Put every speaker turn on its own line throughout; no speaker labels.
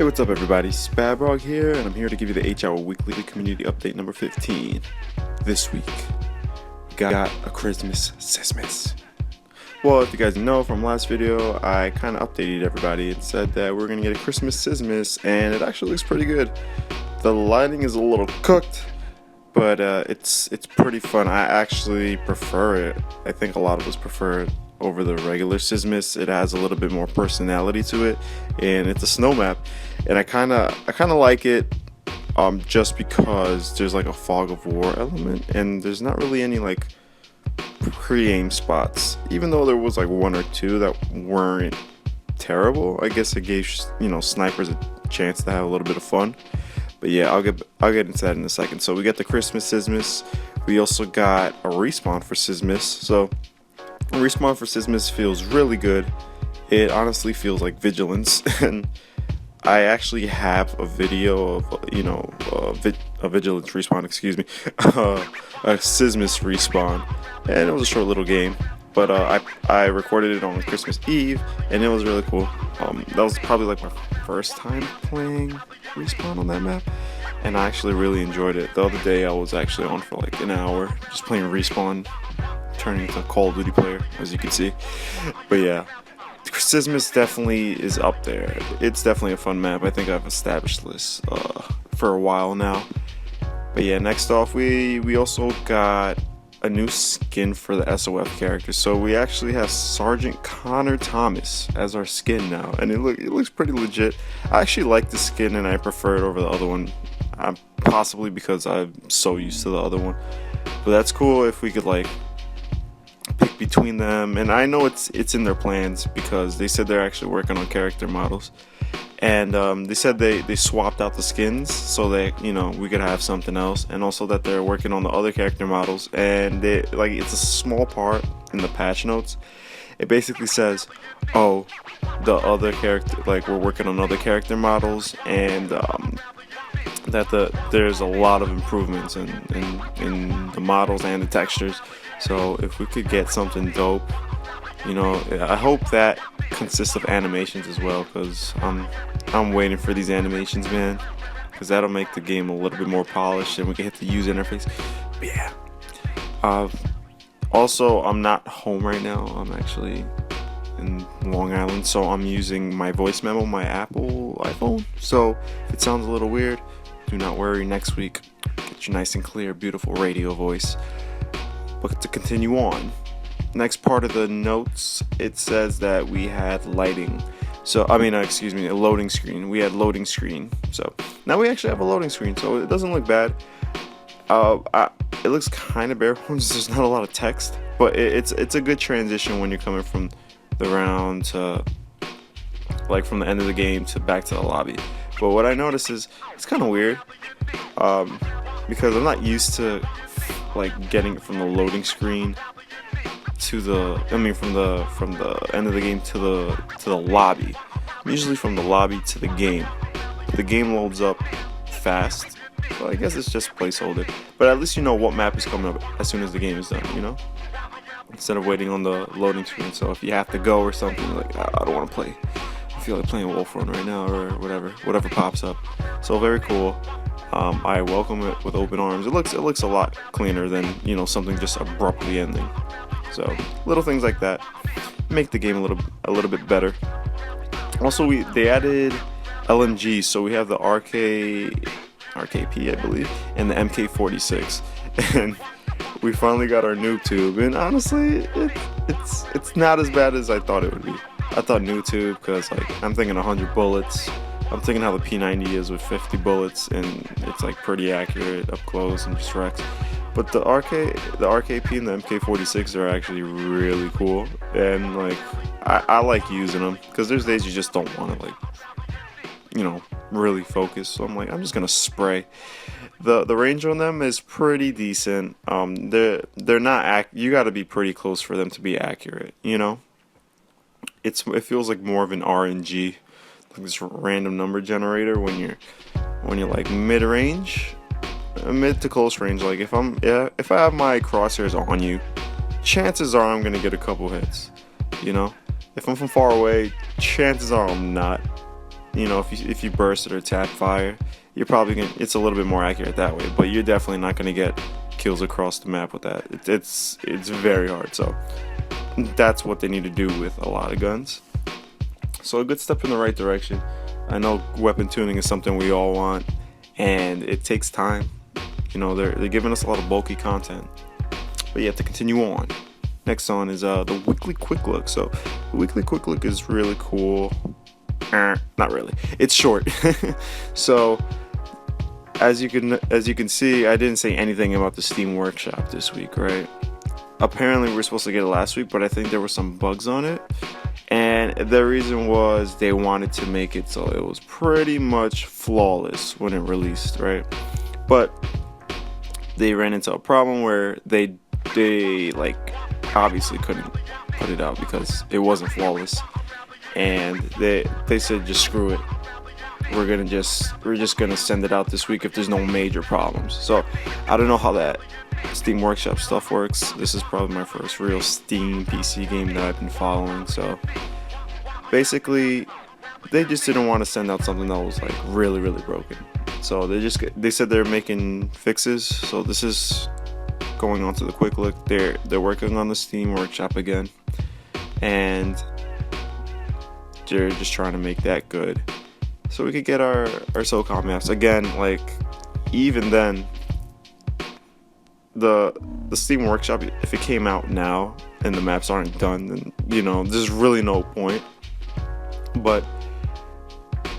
Hey, what's up everybody? Spabrog here, and I'm here to give you the H-Hour Weekly Community Update number 15. This week, we got a Christmas Sismis. Well, if you guys know from last video, I kind of updated everybody and said that we're going to get a Christmas Sismis, and it actually looks pretty good. The lighting is a little cooked, but it's pretty fun. I actually prefer it. I think a lot of us prefer it over the regular Sismis. It has a little bit more personality to it, and it's a snow map, and I kind of like it just because there's like a fog of war element, and there's not really any like pre-aim spots, even though there was like one or two that weren't terrible. I guess it gave snipers a chance to have a little bit of fun. But yeah, I'll get into that in a second. So we got the Christmas Sismis. We also got a respawn for Sismis. So a respawn for Sismis feels really good. It honestly feels like Vigilance, and I actually have a video of a Vigilance respawn, excuse me, a Sismis respawn, and it was a short little game. But I recorded it on Christmas Eve, and it was really cool. That was probably like my first time playing Respawn on that map, and I actually really enjoyed it. The other day I was actually on for like an hour just playing Respawn, turning into a Call of Duty player, as you can see. But yeah, Sismis definitely is up there. It's definitely a fun map. I think I've established this for a while now. But yeah, next off, we also got a new skin for the SOF character. So we actually have Sergeant Connor Thomas as our skin now, and it looks pretty legit. I actually like the skin, and I prefer it over the other one, possibly because I'm so used to the other one. But that's cool if we could like pick between them, and I know it's in their plans because they said they're actually working on character models. And they said they swapped out the skins so that we could have something else, and also that they're working on the other character models. And it's a small part in the patch notes. It basically says, oh, the other character, like we're working on other character models, and that there's a lot of improvements in the models and the textures. So if we could get something dope, I hope that consists of animations as well, because I'm waiting for these animations, man, because that'll make the game a little bit more polished and we can hit the user interface. But yeah, also I'm not home right now. I'm actually in Long Island, so I'm using my voice memo, my Apple iPhone. So if it sounds a little weird, do not worry. Next week, get your nice and clear, beautiful radio voice. But to continue on, next part of the notes, it says that we had lighting. So a loading screen. We had loading screen. So now we actually have a loading screen, so it doesn't look bad. It looks kind of bare bones. There's not a lot of text, but it's a good transition when you're coming from the round to like from the end of the game to back to the lobby. But what I noticed is it's kind of weird because I'm not used to like getting it from the loading screen to from the end of the game to the lobby. Usually from the lobby to the game. But the game loads up fast. So I guess it's just placeholder. But at least you know what map is coming up as soon as the game is done, Instead of waiting on the loading screen. So if you have to go or something, you're like, I don't want to play. I feel like playing Wolf Run right now, or whatever pops up. So very cool. I welcome it with open arms. It looks a lot cleaner than something just abruptly ending. So little things like that make the game a little bit better. Also, they added LMGs, so we have the RKP, I believe, and the MK46, and we finally got our noob tube. And honestly, it's not as bad as I thought it would be. I thought noob tube because like I'm thinking 100 bullets. I'm thinking how the P90 is with 50 bullets, and it's like pretty accurate up close and just wrecks. But the RKP and the MK46 are actually really cool, and like I like using them because there's days you just don't want to really focus. So I'm like, I'm just gonna spray. The range on them is pretty decent. They're not you got to be pretty close for them to be accurate. It feels like more of an RNG, like this random number generator when you're like mid range. Mid to close range. Like if I have my crosshairs on you, chances are I'm gonna get a couple hits. If I'm from far away, chances are I'm not. you know, if you burst it or tap fire, you're probably gonna, it's a little bit more accurate that way, but you're definitely not gonna get kills across the map with that. It's very hard. So that's what they need to do with a lot of guns. So a good step in the right direction. I know weapon tuning is something we all want, and it takes time. You know, they're giving us a lot of bulky content, but you have to continue on. Next on is the weekly quick look. So the weekly quick look is really cool. Not really. It's short. So as you can see, I didn't say anything about the Steam Workshop this week, right? Apparently we were supposed to get it last week, but I think there were some bugs on it. And the reason was they wanted to make it so it was pretty much flawless when it released, right? But they ran into a problem where they like obviously couldn't put it out because it wasn't flawless, and they said just screw it. We're just gonna send it out this week if there's no major problems. So I don't know how that Steam Workshop stuff works. This is probably my first real Steam PC game that I've been following. So basically, they just didn't want to send out something that was like really broken. So they said they're making fixes. So this is going on to the quick look. They're working on the Steam Workshop again, and they're just trying to make that good, so we could get our SOCOM maps again. Like, even then, the Steam Workshop, if it came out now and the maps aren't done, then you know there's really no point. But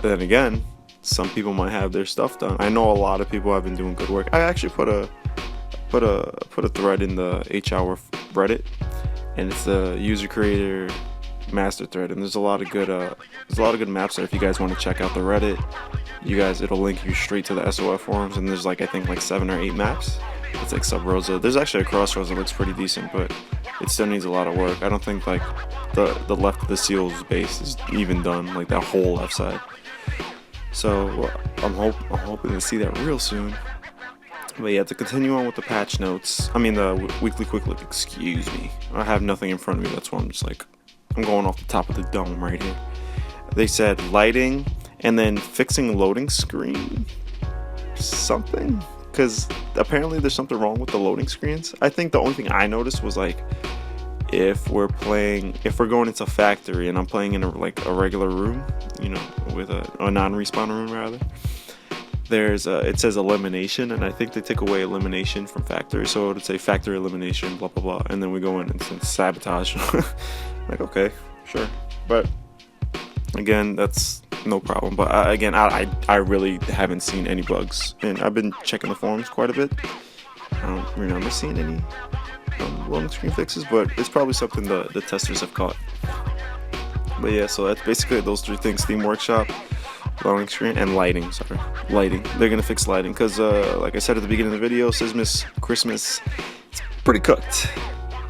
then again, some people might have their stuff done. I know a lot of people have been doing good work. I actually put a thread in the H-Hour Reddit, and it's the user creator master thread, and there's a lot of good maps there. If you guys want to check out the Reddit, it'll link you straight to the SOF forums, and there's I think 7 or 8 maps. It's like Sub Rosa. There's actually a Crossroads that looks pretty decent, but it still needs a lot of work. I don't think the left of the Seals base is even done, like that whole left side. So I'm hoping to see that real soon. But yeah, to continue on with the patch notes, the weekly quick look, excuse me. I have nothing in front of me, that's why I'm going off the top of the dome right here. They said lighting and then fixing loading screen something, because apparently there's something wrong with the loading screens. I think the only thing I noticed was if we're going into factory and I'm playing in a regular room, you know, with a non-respawn room rather, it says elimination, and I think they took away elimination from factory, so it would say factory elimination, blah blah blah, and then we go in and it's sabotage. Like, okay, sure, but again, that's no problem. But I really haven't seen any bugs, and I've been checking the forums quite a bit. I don't remember seeing any loading screen fixes, but it's probably something the testers have caught. But yeah, so that's basically those 3 things: Steam Workshop, loading screen, and lighting. Lighting. They're gonna fix lighting because, like I said at the beginning of the video, Sismis Christmas, it's pretty cooked.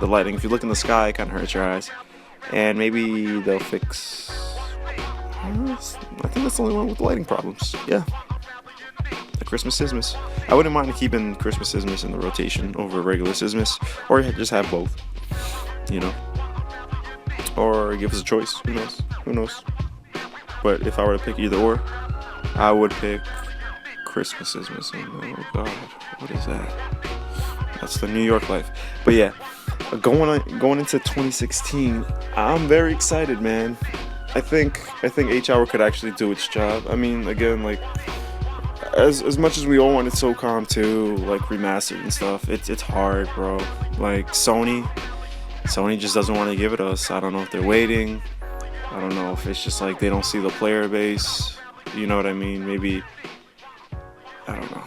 The lighting, if you look in the sky, it kind of hurts your eyes. And maybe they'll fix. I think that's the only one with the lighting problems. Yeah. The Christmas Sismis. I wouldn't mind keeping Christmas Sismis in the rotation over regular Sismis, or just have both. You know. Or give us a choice. Who knows? But if I were to pick either or, I would pick Christmas Sismis. Oh God, what is that? That's the New York life. But yeah, going into 2016, I'm very excited, man. I think H-Hour could actually do its job. Again, as much as we all wanted SOCOM to remastered and stuff, it's hard, bro. Sony just doesn't want to give it us. I don't know if they're waiting. I don't know if it's just they don't see the player base. You know what I mean? Maybe, I don't know.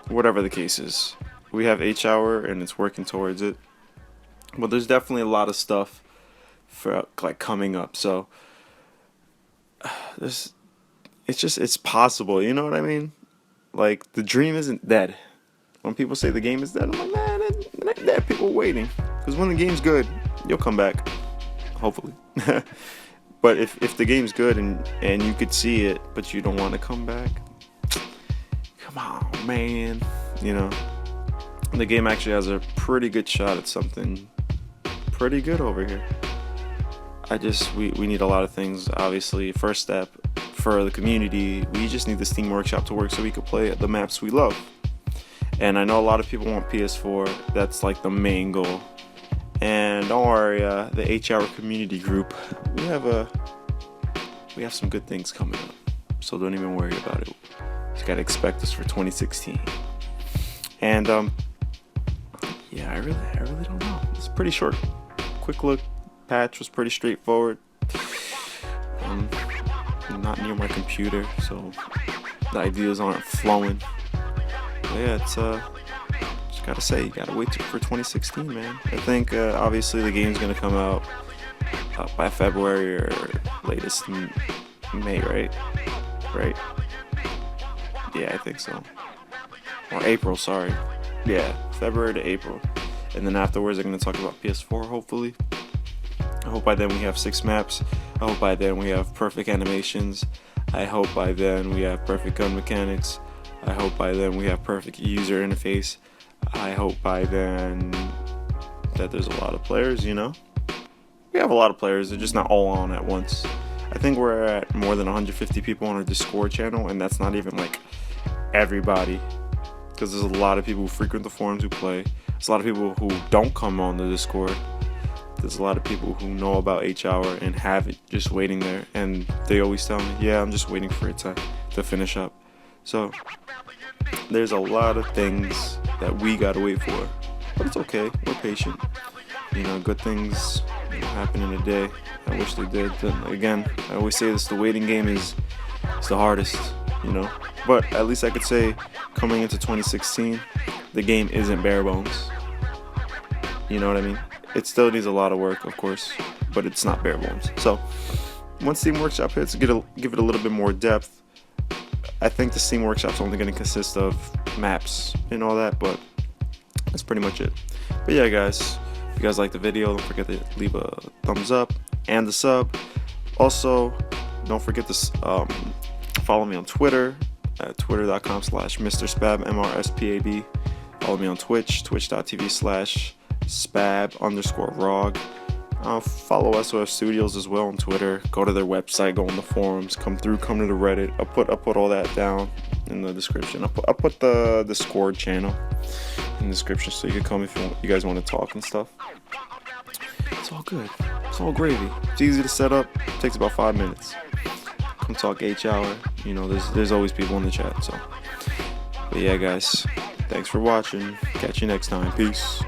Whatever the case is, we have H-Hour and it's working towards it. But there's definitely a lot of stuff for coming up. So it's possible. You know what I mean? The dream isn't dead. When people say the game is dead, I'm like, man, it ain't dead. People waiting, because when the game's good, you'll come back. Hopefully. But if the game's good and you could see it, but you don't want to come back, come on, man. You know, the game actually has a pretty good shot at something pretty good over here. We need a lot of things. Obviously, first for the community, we just need the Steam Workshop to work so we could play the maps we love. And I know a lot of people want PS4. That's like the main goal. And don't worry, the H-Hour community group, we have some good things coming up. So don't even worry about it. You gotta expect us for 2016. And yeah, I really don't know. It's pretty short. Quick look. Patch was pretty straightforward. I'm not near my computer, so the ideas aren't flowing. But yeah, it's just gotta say, you gotta wait for 2016, man. I think obviously the game's gonna come out by February or latest May, right? Right? Yeah, I think so. Or April, sorry. Yeah, February to April. And then afterwards, they're gonna talk about PS4, hopefully. I hope by then we have 6 maps. I hope by then we have perfect animations. I hope by then we have perfect gun mechanics. I hope by then we have perfect user interface. I hope by then that there's a lot of players, you know? We have a lot of players, they're just not all on at once. I think we're at more than 150 people on our Discord channel, and that's not even like everybody. Because there's a lot of people who frequent the forums who play. There's a lot of people who don't come on the Discord. There's a lot of people who know about H-Hour and have it just waiting there, and they always tell me, yeah, I'm just waiting for it to finish up. So there's a lot of things that we gotta wait for, but it's okay, we're patient. You know, good things happen in a day. I wish they did. Then again, I always say this, the waiting game is the hardest, you know, but at least I could say coming into 2016, the game isn't bare bones. You know what I mean? It still needs a lot of work, of course, but it's not bare bones. So once Steam Workshop hits, give it a little bit more depth. I think the Steam Workshop's only going to consist of maps and all that, but that's pretty much it. But yeah, guys, if you guys like the video, don't forget to leave a thumbs up and a sub. Also, don't forget to follow me on Twitter at twitter.com/MrSpab, MRSPAB. Follow me on Twitch, twitch.tv/spab_rog. Follow SOF Studios as well on Twitter. Go to their website, go on the forums, come to the Reddit. I'll put all that down in the description. I'll put the Discord channel in the description so you can come if you guys want to talk and stuff. It's all good. It's all gravy. It's easy to set up. It takes about 5 minutes. Come talk H-Hour. You know, there's always people in the chat. So, but yeah, guys, thanks for watching. Catch you next time. Peace.